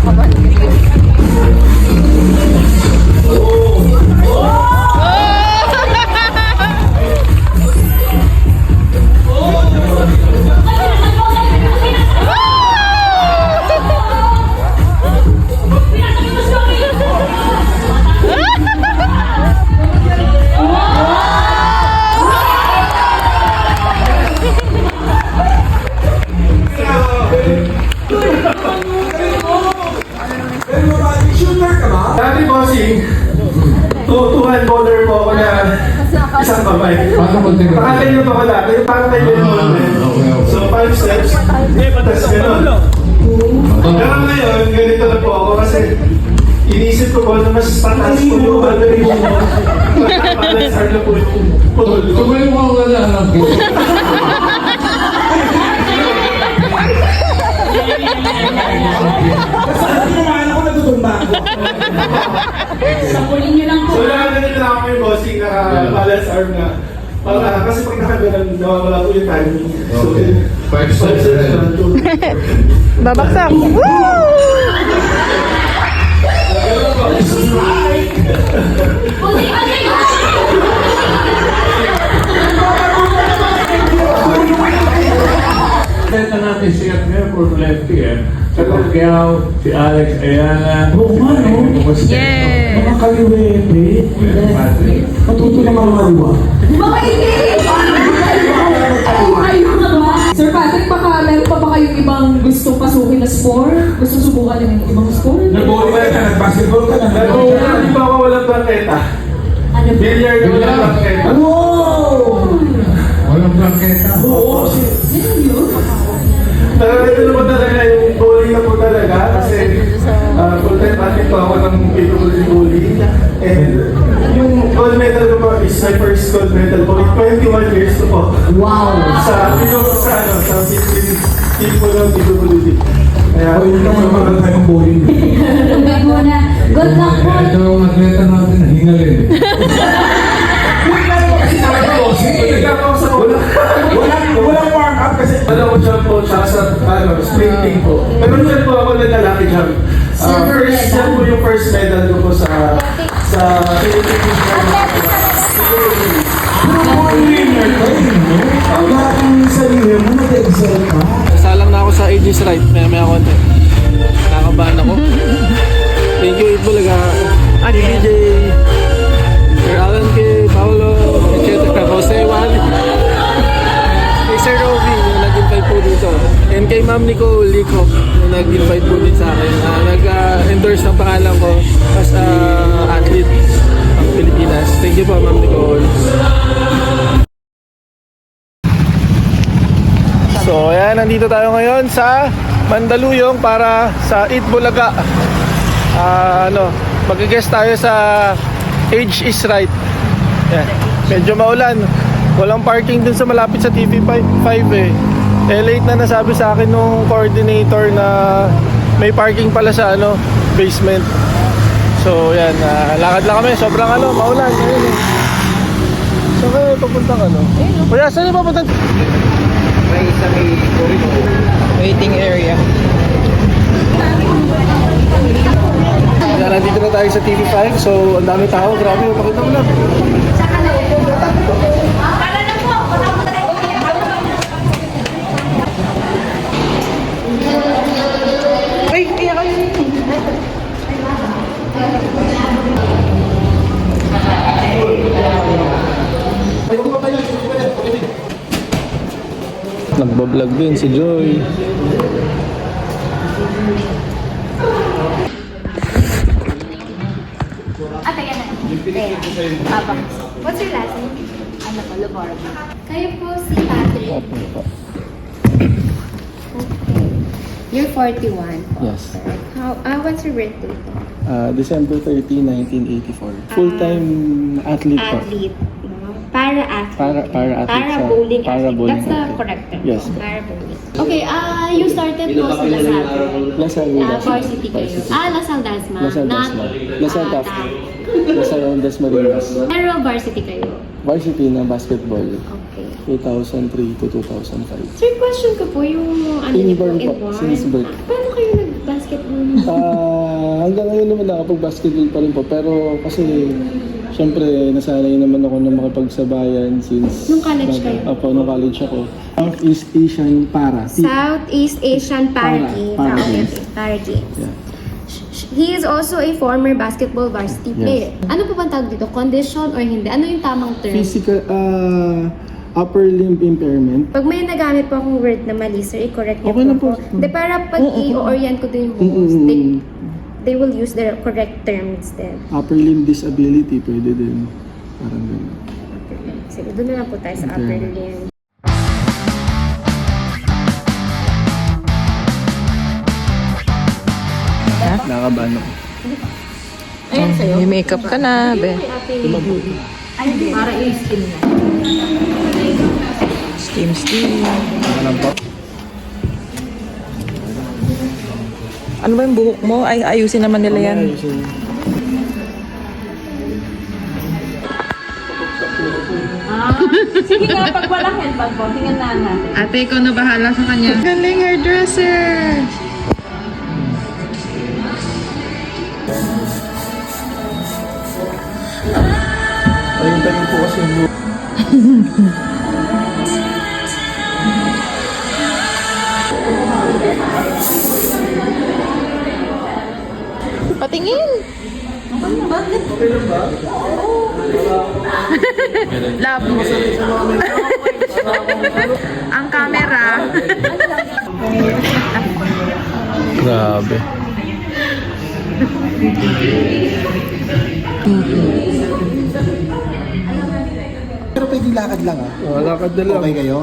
Kinakabahan ka. Dati bossing, tutuhan bowler po ako na isang kamay. Nakaganyan pa ko dati, parang may ganyan. So 5 steps, tapos gano'n. Pero ngayon, ganito na po ako kasi inisip ko po na mas pataas po yung balance mo. Balance hard na po yung pull. Tuloy mo ako wala lang. Saan naman ako natutumba ko? Sapulin nyo lang po. So nakaganyan na ako yung bossing, naka-balance arm na. Kasi pag nakaganan, nawawala po yung timing. So, Okay. 5 steps na rin. Babaksak. Woo! Ito natin sikat ngayon for lefty eh. Sa Pacquiao, si Alex Ayala. Oo nga, no? Yeah. Mga kaliwete. Matuto na mga maluwa. Sir Patrick, baka meron pa ba kayong ibang gustong pasukin na sport? Gusto subukan yung ibang sport? Nag-volleyball ka, nag-basketball ka, Hindi pa ako walang bangketa. Ano ba? Billiard ko walang bangketa. Wow! Walang bangketa. Oo, Yan yun. Pero ito naman talaga yung bowling na po talaga kasi full-time athlete po ako ng PWD bowling. And yung gold medal ko po is my first gold medal po. 21 years ko po. Wow. Sa team po ng PWD. Kaya Ako yun lang naman tayong bowling. Tubig mo na. Good luck po. Ito ang atleta natin, hingalin. Walang warm up kasi Ko jump po tsaka sa sprinting po. Pero dyan po ako naglalaki jump. First, yan po yung first medal ko po sa Philippines. ang lahat ng sarili mo, nag-excel ka. Salang na ako sa Aegis Right, maya konti. Nakakabahan ako. Thank you, Itbulaga. DJ, Sir Alan K, Paolo, etc. Jose Juan, kay Sir Rovi, yung nag-invite po dito. And kay Ma'am Nicole Licop, yung nag-invite po din sa akin. Nag-endorse ng pangalan ko as athlete ng Pilipinas. Thank you po, Ma'am Nicole. So ayan, nandito tayo ngayon sa Mandaluyong para sa Eat Bulaga. Mag-guest tayo sa Age is Right. Ayan. Medyo maulan. Walang parking dun sa malapit sa TV5 eh. Late na nasabi sa akin nung coordinator na may parking pala sa basement. So ayan, lakad lang kami. Sobrang maulan. Ayan, eh. So kayo papuntang Kuya, saan yung papuntang? May waiting area. Kaya nandito na tayo sa TV5. So ang dami tao. Grabe, pakita mo lang. Ay, iyak kayo. Nagbablog din si Joy. Ate, yan na. Papa. What's your last name? Ano po, Laborb. Kayo po si Patrick. Okay. You're 41 po. Yes. What's your birthday po? December 30, 1984. Full-time athlete po. Athlete. Para-athlete. Para-athlete. Para-bowling athlete. That's the athlete. correct term. Yes. Para-bowling. Okay, you started po sa Lasal. Lasal. Varsity kayo. Lasal Dasma. Lasal Not, Dasma. Lasal TAF. Dasma. Lasal Dasmariñas. Pero varsity kayo. Varsity ng basketball. Okay. 2003 to 2005. Sir, question ko po yung Inborn po. inborn. Since birth. Paano kayo nag-basketball? Hanggang ngayon naman nakapag-basketball pa rin po. Pero kasi, syempre, nasanay naman ako na makipagsabayan since... Nung college kayo? Opo, nung college ako. Southeast Asian Para. Southeast Asian Para Games. Para Okay, Games. Para Games. Yeah. He is also a former basketball varsity player. Ano po bang tawag dito? Condition or hindi? Ano yung tamang term? Physical, upper limb impairment. Pag may nagamit po akong word na mali, sir, i-correct niyo Okay lang po. po. Hindi, para pag i-orient ko din yung buhos, they will use the correct term instead. Upper limb disability, pwede din. Parang gano'n. Sige, doon na lang po tayo sa upper limb. Nakakabahan ako. May makeup ka na, be. Para i-skin na. Steam. Alam po. Ano ba yung buhok mo? Ay, ayusin naman nila yan. Sige nga, pag walang headband po, tingnan na natin. Ate, ikaw na bahala sa kanya. Galing hairdresser! Ayun tayo po kasi yung look. Patingin! Okay lang ba? Love. Ang camera. Grabe. Pero pwede lakad lang ah. Lakad na lang. Okay kayo?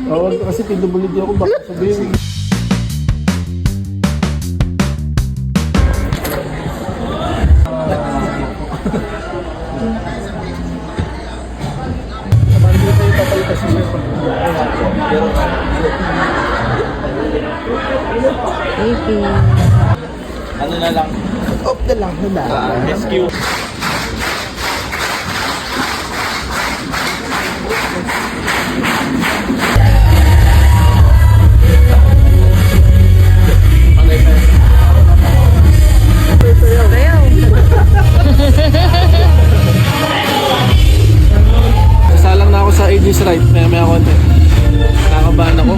Oo, kasi pinubulid ako baka sabihin. Ano na lang? Off na lang. Rescue. Nasalang na ako sa Aegis Right, maya konti. Nakakabahan ako.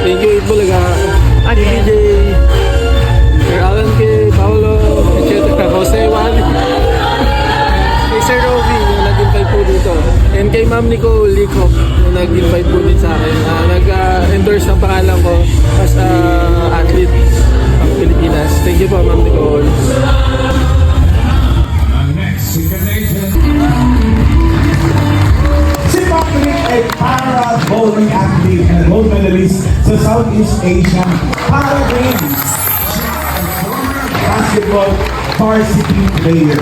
Thank you, Itbulaga. DJ, Sir Alan K, Paolo, etc. Jose Wally. Kay Sir Rovi, yung nag-invite po dito. And kay Ma'am Nicole Licop, yung nag-invite po din sa akin. Nag-endorse ng pangalan ko as athlete ng Pilipinas. Thank you po, Ma'am Nicole. Si Patrick ay para bowling athlete and gold medalist sa Southeast Asian Para Games. Basketball varsity player.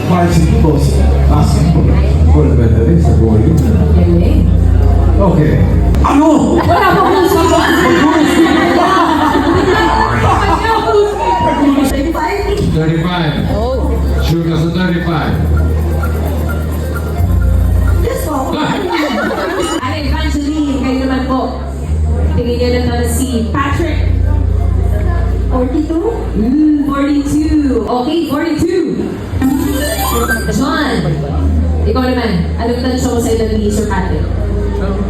Varsity boss. Basketball gold medalist sa bowling. Okay. Ano? Wala pa kung sa ba? 35. Oh. Sugar sa 35. Ano, Evangeline, kayo naman po. Tingin niyo na to si Patrick. 42? 42. Okay, 42. Sean, ikaw naman. Anong tansya mo sa edad ni Sir Patrick?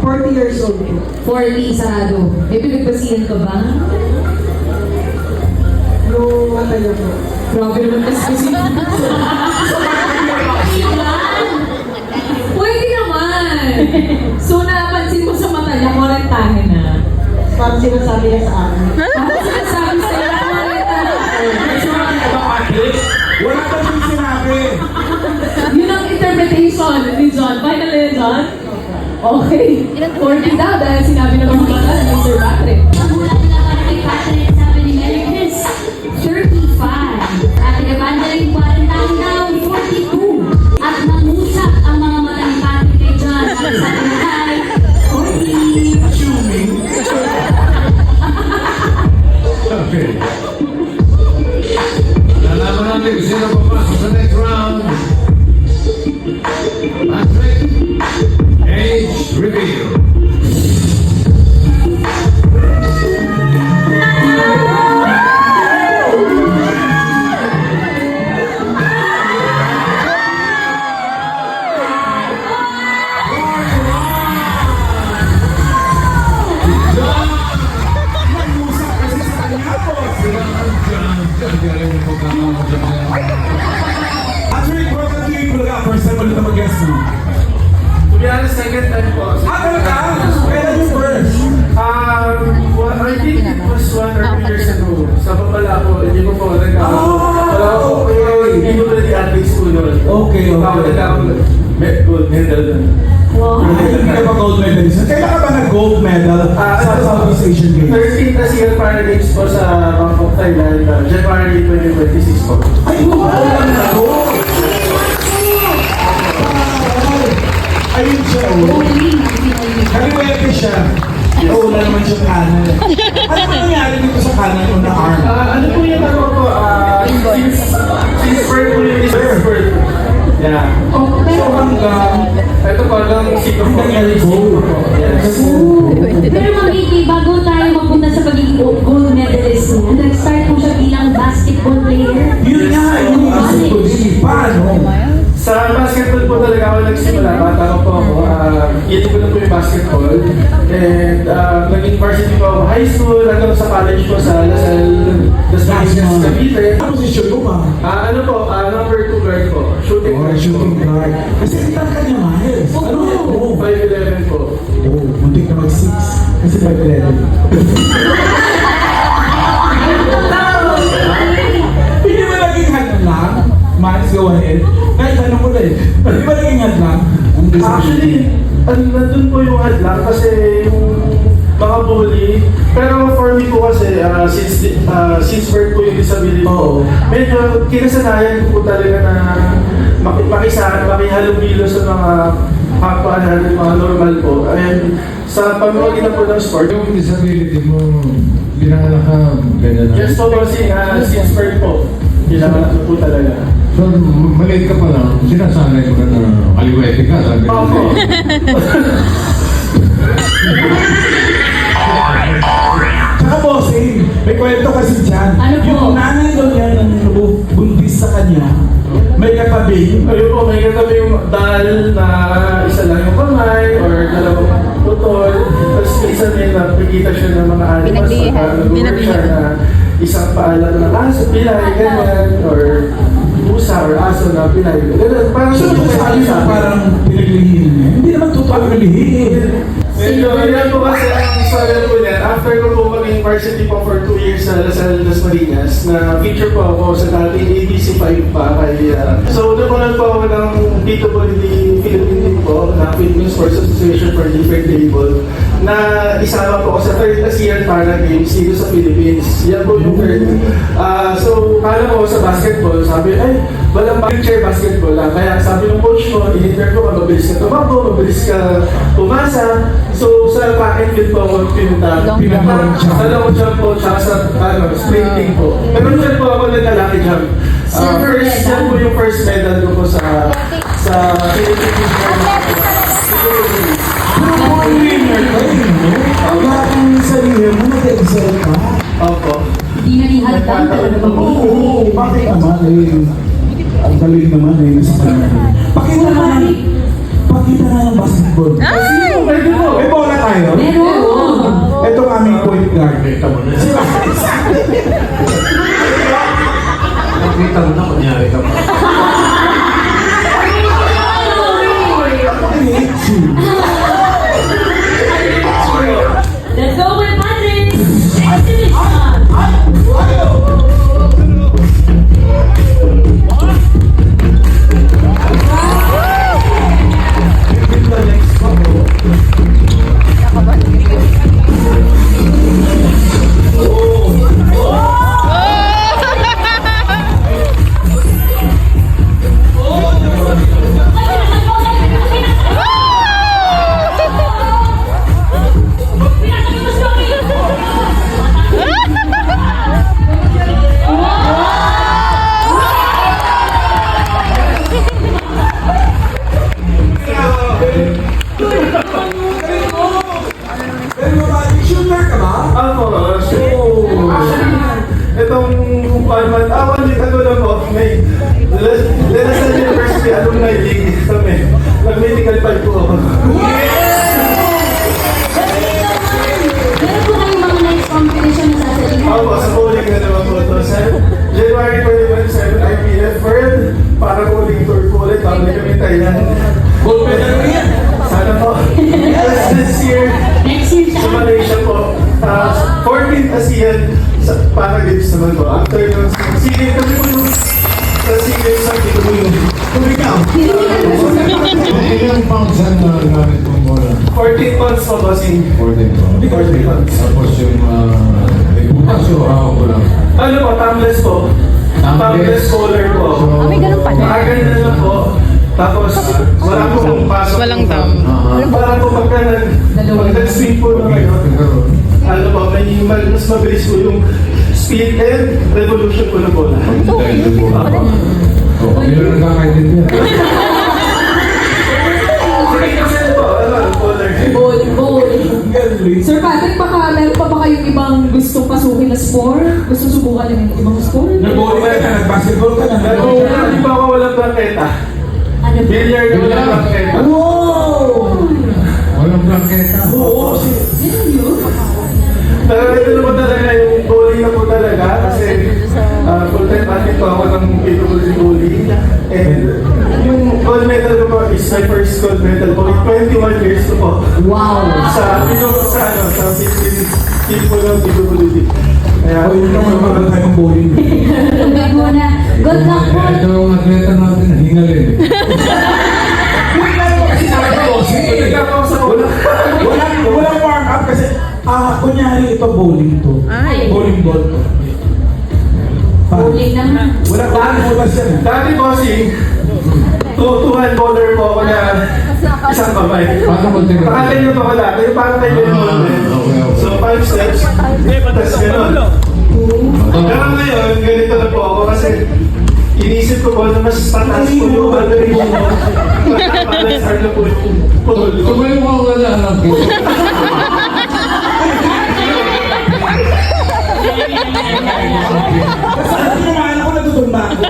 40 years old po. 40, sarado. May pinagbasihan ka ba? No, ano yun po? Grabe naman kasi. Pwede naman. So, napansin mo sa mata niya, morentahe na. Parang sinasabi niya sa akin. Ano sinasabi sa'yo? Wala ka din sinabi. Yun ang interpretation ni John. Final na yun, John? Okay. 40 daw dahil sinabi na mga bata ni Sir Patrick. Ang mula nila para kay Patrick, sabi ni Mary Chris, 35. At Evangeline, 40 daw, 42. At mangusap ang mga mata ni Patrick kay John. At sabi ni Kai, 40. Okay. Nalaman namin kung sino papasok sa next round. Patrick, age reveal. Okay. Gold medal. Wow. Hindi ka pa gold medalist. Kailan ka ba nag-gold medal sa Southeast Asian Games? 13th na Asian Para Games po sa Bangkok, Thailand, January 2026 po. Ay, wala na ako. Ayun siya, oh. Kaliwete siya. Wala naman siya kanan. Ano ba nangyari dito sa kanan o na arm? Ano po yung ano po? Since birth po yung since birth. Yeah. So hanggang... Ito po hanggang sikap po. Yes. Pero Ma'am Iki, bago tayo mapunta sa pagiging gold medalist niya, nag-start po siya bilang basketball player. Yun nga, yung paano? Sa basketball po talaga ako nagsimula. Bata ko po ako. Hindi ko na po yung basketball. And naging varsity po ako high school. Hanggang sa college po sa Las Vegas, Cavite. Ano posisyon mo ba? Ano po? Number 2 guard po. Shooting Oh, guard. shooting guard. Kasi itan ka niya, Miles. Ano yan? Oo. 5'11 po. Oo, muntik na mag-6. Kasi 5'11. Hindi ba naging hadlang lang? Miles, go ahead. Kahit tanong ko rin. Hindi ba naging hadlang? Actually, nandun po yung hadlang kasi yung mga bully. Pero for me po kasi, since birth po yung disability ko, medyo kinasanayan ko po talaga na makihalubilo sa mga kapwa natin, mga normal po. And sa pamamagitan po ng sport, Yung disability mo, pinanganak ka, ganyan na. just po kasi since birth po, kailangan po talaga. So, maliit ka pa lang, sinasanay mo na kaliwete ka, sabi ko. Opo. Tsaka bossing, may kwento kasi dyan. Ano po? Yung nanay daw niya nang buntis sa kanya, may katabi. Ayun po, may katabi yung dal na isa lang yung kamay or dalawang putol. Tapos isa din nakikita siya ng mga animals. Nag-work siya na isang paalam ng aso, pilay, ganyan. Or pusa or aso na pilay. Ganyan. Parang So, siya sabi sa parang pinaglihin niya. Hindi naman totoo ang lihin. Medyo, yan po kasi ang istorya po niyan. After ko po maging varsity po for 2 years sa Lasal Las Marinas, na feature po ako sa dating ABC 5 pa kay... So, doon po lang po ako ng dito po in the Philippine Team po, na Philippine Sports Association for Different Table, na isama po ako sa 3rd ASEAN Para Games dito sa Philippines. Yan po yung 3rd. So, kala ko sa basketball, sabi, ay, walang picture basketball lang. Kaya sabi ng coach mo, in-inter ko ka, mabilis ka tumakbo, mabilis ka pumasa. So, sa track and field po ako pinunta. Sa long jump po, tsaka sa sprinting po. Pero dyan po ako naglalaki jump. First, yan po yung first medal ko po sa Philippines. Pero boy winner ka rin, no? Ang lahat ng sarili mo, mag-excel ka. Opo. Hindi naging hadlang talaga ba? Oo, bakit naman eh? Ang galing naman eh, nasa kanya. Pakita na ng basketball. Pwede po. May bola tayo? Meron! Ito ang aming point guard. Nakita mo na, kunyari ka pa. Let's go with Patrick! Exhibition! Shooter ka ba? Ako, so, actually, itong 1 month, 1 week ago na po, may Lasal University Alumni League kami. Nag-medical fight po ako. Meron po kayong mga next competition na sasabihin. Ako, sa bowling na naman po ito. January 2027, IPF World, para bowling tour po ulit, babalik kami Thailand. Gold medal ka yan. Sana po. This year, Next year sa siya. Malaysia po, 14th ASEAN sa Para Games naman po. After yung SEA Games kami po yung sa SEA Games, dito po yung Kung ikaw. Ilang pounds ang gamit mong bola? 14 pounds po, bossing. 14 pounds. Tapos yung butas o ako lang. Ano po, timeless po. Timeless color po. may ganun pala. Ganun lang po. Tapos, wala po pong pasok. Walang tam. Wala po pagka nag-speed po na kayo. Ano po, mas mabilis po yung speed and revolution po ng bola. Hindi na nagkakaintindihan. Kasi po, color. Ball. Sir Patrick, baka meron pa ba kayong ibang gustong pasukin na sport? Gusto subukan yung ibang sport? Nag-bowling ka na, nag-basketball ka na. Hindi pa ako walang plaketa. Ano ba? Billiard na walang plaketa. Walang plaketa. Pero ito naman talaga yung bowling na po talaga kasi full-time athlete po ako ng PWD bowling. And yung gold medal ko po is my first gold medal po. 21 years ko po. Wow! Sa 16 team po ng PWD. Kaya Ako yun naman maganda tayong bowling. Tubig muna. Good luck po. Ito yung atleta natin, hingalin. Walang warm up kasi, kunyari ito bowling to. Bowling ball to. Bowling naman. Walang butas yan. Dati bossing, two-hand bowler po ako na isang kamay. Paano mo tingnan? Nakaganyan pa ko dati, yung parang tayo ganyan. So 5 steps, tapos gano'n. Pero ngayon, ganito na po ako kasi inisip ko po na mas tataas po yung battery mo. Balance hard na po yung pull. Tumayo ka wala lang. Saan naman ako natutumba ako?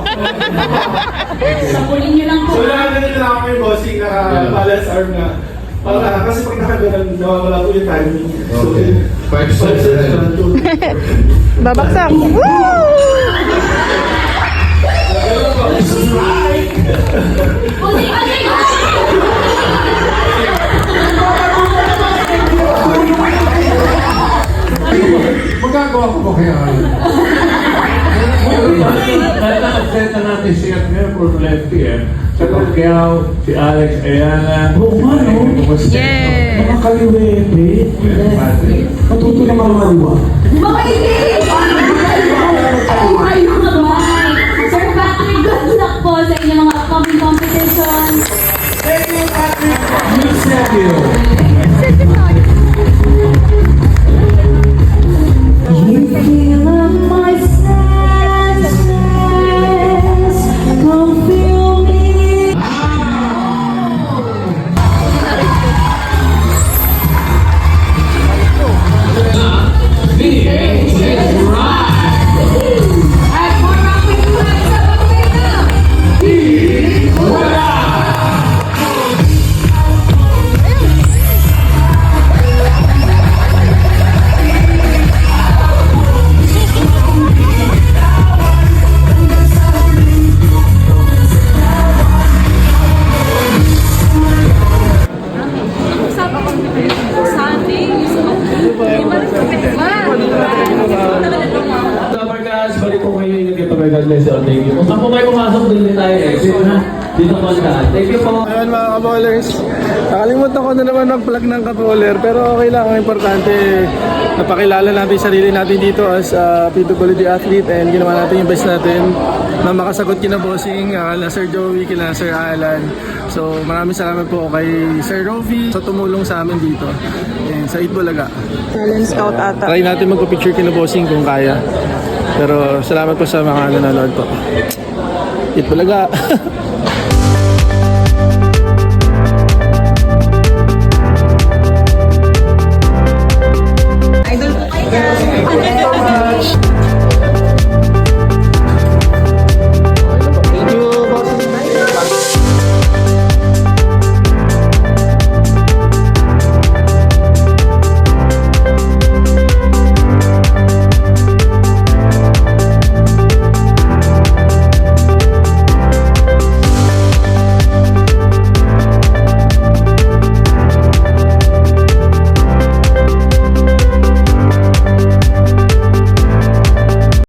Sapulin nyo lang po. So nakaganyan na ako yung bossing, naka-balance arm na. Kasi pag nakaganan, nawawala po yung timing. So, Okay. 5 steps na rin. Babaksak. Woo! Magagawa ko ba kaya? Lahat ng atleta natin sikat ngayon for lefty Sa Pacquiao, si Alex Ayala. Oo nga, no? Yeah! Mga kaliwete. Matuto na mga maluwa. Mga hindi! Ayun na ba? Sir Patrick, good luck po sa inyong mga upcoming competitions. At maraming salamat sa pagkita! Guys, balik po kayo yung God bless you all. Thank you. Kung saan po kayo pumasok, doon din tayo exit na. Dito po saan. Thank you po. Ayan mga kabowlers. Nakalimutan ko na naman mag-plug ng kabowler. Pero okay lang. Ang importante, napakilala natin yung sarili natin dito as PWD athlete and ginawa natin yung best natin na makasagot kina bossing, na Sir Joey, kina Sir Alan. So maraming salamat po kay Sir Rovi sa tumulong sa amin dito. And sa Itbulaga. Talent scout ata. Try natin magpa-picture kina bossing kung kaya. Pero salamat po sa mga nanonood po. Itbulaga. Idol po kayo.